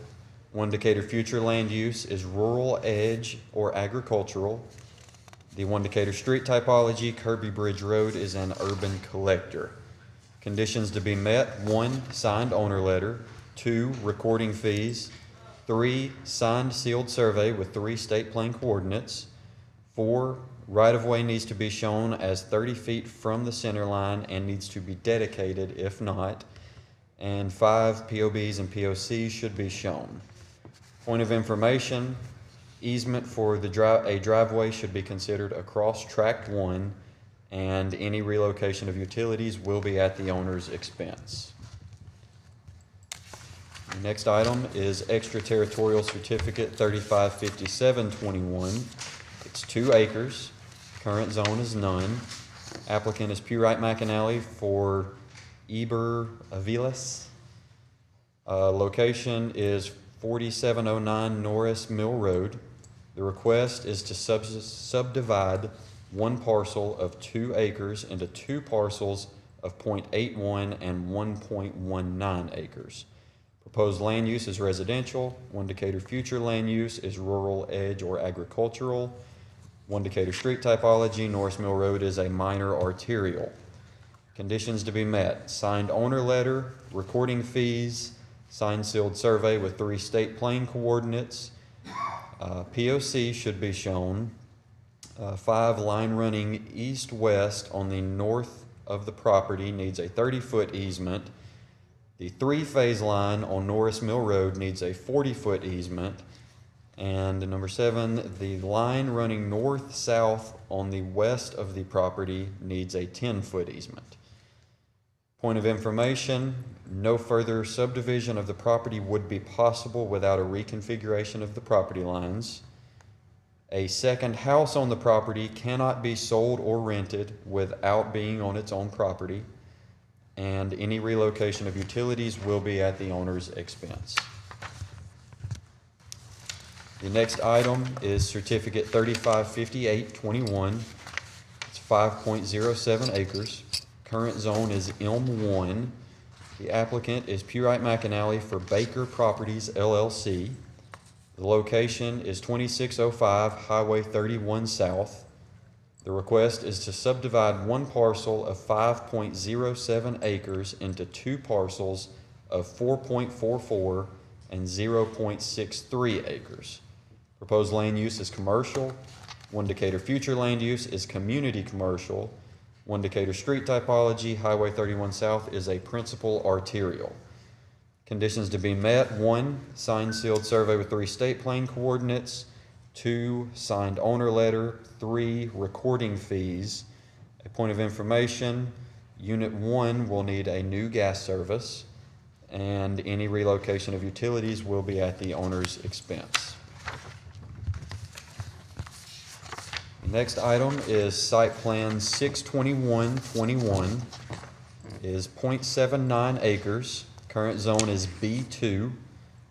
One Decatur future land use is rural, edge, or agricultural. The one Decatur street typology, Kirby Bridge Road, is an urban collector. Conditions to be met: 1, signed owner letter; 2, recording fees; 3, signed sealed survey with 3 state plane coordinates; 4, right-of-way needs to be shown as 30 feet from the center line and needs to be dedicated if not; and 5, POBs and POCs should be shown. Point of information: easement for a driveway should be considered across Tract 1, and any relocation of utilities will be at the owner's expense. The next item is extraterritorial certificate 355721. It's 2 acres. Current zone is none. Applicant is Purite McAnally for Eber Aviles. Location is 4709 Norris Mill Road. The request is to subdivide one parcel of 2 acres into 2 parcels of 0.81 and 1.19 acres. Proposed land use is residential. One Decatur future land use is rural, edge, or agricultural. One Decatur street typology, Norris Mill Road, is a minor arterial. Conditions to be met: signed owner letter, recording fees, signed sealed survey with 3 state plane coordinates. POC should be shown. 5, line running east-west on the north of the property needs a 30-foot easement. The 3-phase line on Norris Mill Road needs a 40-foot easement. And number 7, the line running north-south on the west of the property needs a 10-foot easement. Point of information: no further subdivision of the property would be possible without a reconfiguration of the property lines. A second house on the property cannot be sold or rented without being on its own property, and any relocation of utilities will be at the owner's expense. The next item is certificate 355821. It's 5.07 acres. Current zone is M1. The applicant is Purite McAnally for Baker Properties, LLC. The location is 2605 Highway 31 South. The request is to subdivide one parcel of 5.07 acres into 2 parcels of 4.44 and 0.63 acres. Proposed land use is commercial. One Decatur future land use is community commercial. One Decatur street typology, Highway 31 South, is a principal arterial. Conditions to be met: 1, signed sealed survey with 3 state plane coordinates; 2, signed owner letter; 3, recording fees. A point of information: Unit 1 will need a new gas service, and any relocation of utilities will be at the owner's expense. Next item is site plan 62121, is 0.79 acres. Current zone is B2.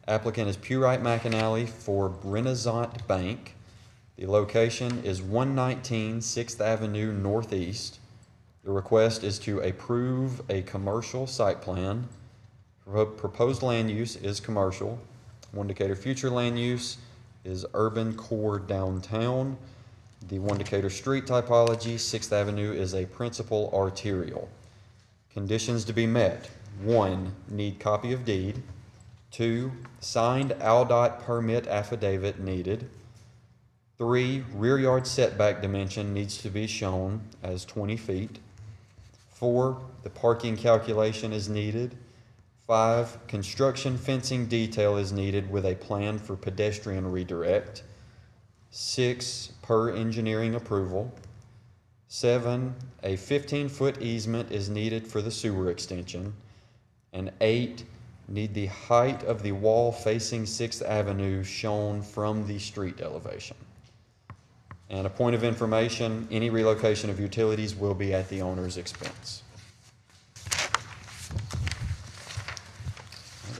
Applicant is Purite McAnally for Renaissance Bank. The location is 119 6th Avenue Northeast. The request is to approve a commercial site plan. Proposed land use is commercial. One Decatur future land use is urban core downtown. The One Decatur street typology, 6th Avenue, is a principal arterial. Conditions to be met: 1, need copy of deed. 2, signed ALDOT permit affidavit needed. 3, rear yard setback dimension needs to be shown as 20 feet. 4, the parking calculation is needed. 5, construction fencing detail is needed with a plan for pedestrian redirect. 6, per engineering approval. 7, a 15-foot easement is needed for the sewer extension. And 8, need the height of the wall facing 6th Avenue shown from the street elevation. And a point of information, any relocation of utilities will be at the owner's expense.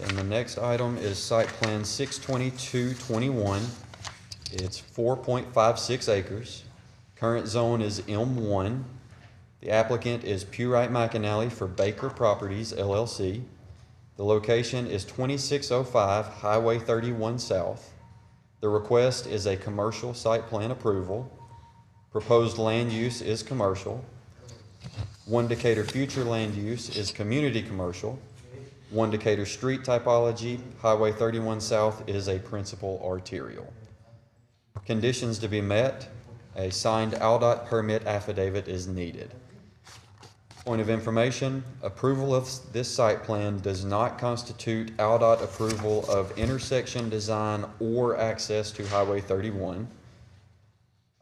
And the next item is Site Plan 62221. It's 4.56 acres. Current zone is M1. The applicant is Pewright McAnally for Baker Properties, LLC. The location is 2605 Highway 31 South. The request is a commercial site plan approval. Proposed land use is commercial. 1 Decatur future land use is community commercial. 1 Decatur street typology, Highway 31 South is a principal arterial. Conditions to be met, a signed ALDOT permit affidavit is needed. Point of information, approval of this site plan does not constitute ALDOT approval of intersection design or access to Highway 31.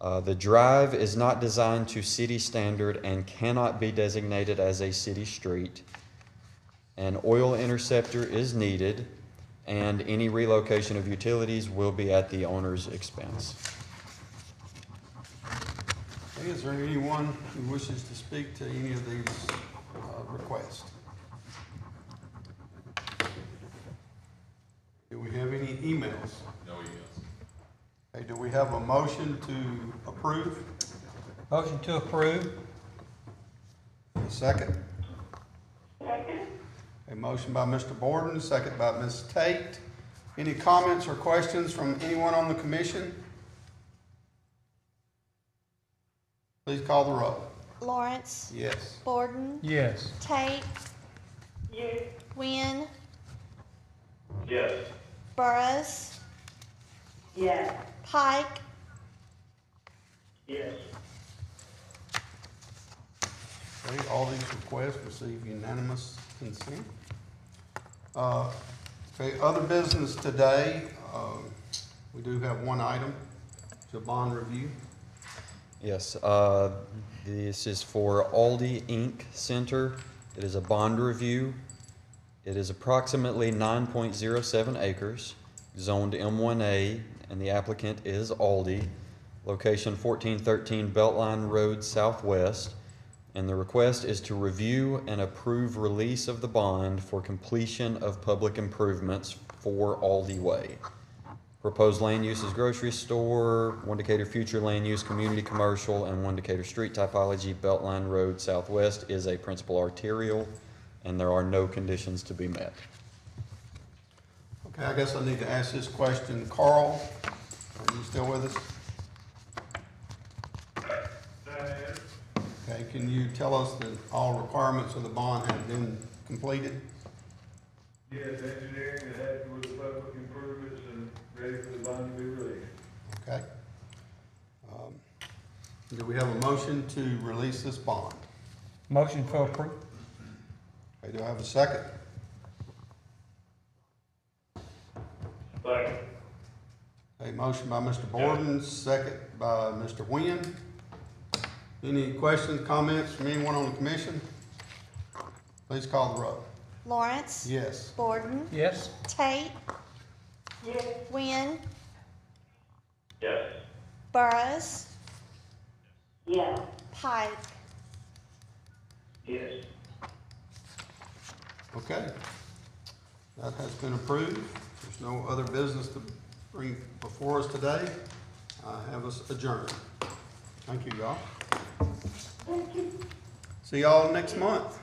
The drive is not designed to city standard and cannot be designated as a city street. An oil interceptor is needed, and any relocation of utilities will be at the owner's expense. Okay, is there anyone who wishes to speak to any of these requests? Do we have any emails? No emails. Okay, do we have a motion to approve? Motion to approve. A second? A motion by Mr. Borden, second by Ms. Tate. Any comments or questions from anyone on the commission? Please call the roll. Lawrence, Yes. Borden, Yes. Tate, Yes. Wynn, Yes. Burrows, Yes. Pike, Yes. Okay, all these requests receive unanimous consent. Okay, other business today, we do have one item, it's a bond review. Yes, this is for Aldi Inc. Center. It is a bond review. It is approximately 9.07 acres, zoned M1A, and the applicant is Aldi. Location 1413 Beltline Road Southwest. And the request is to review and approve release of the bond for completion of public improvements for Aldi Way. Proposed land use is grocery store, 1 Decatur future land use, community commercial, and 1 Decatur street typology, Beltline Road Southwest is a principal arterial, and there are no conditions to be met. Okay, I guess I need to ask this question. Carl, are you still with us? Okay, can you tell us that all requirements of the bond have been completed? Yes, engineering is happy with the public improvements and ready for the bond to be released. Okay. Do we have a motion to release this bond? Motion to approve. Okay, do I have a second? Second. A motion by Mr. Borden, second by Mr. Wynn. Any questions, comments from anyone on the commission? Please call the roll. Lawrence, Yes. Borden, Yes. Tate, Yes. Wynn, Yes. Burrows, Yes. Pike. Yes. Okay. That has been approved. There's no other business to bring before us today. I have us adjourned. Thank you, y'all. See y'all next month.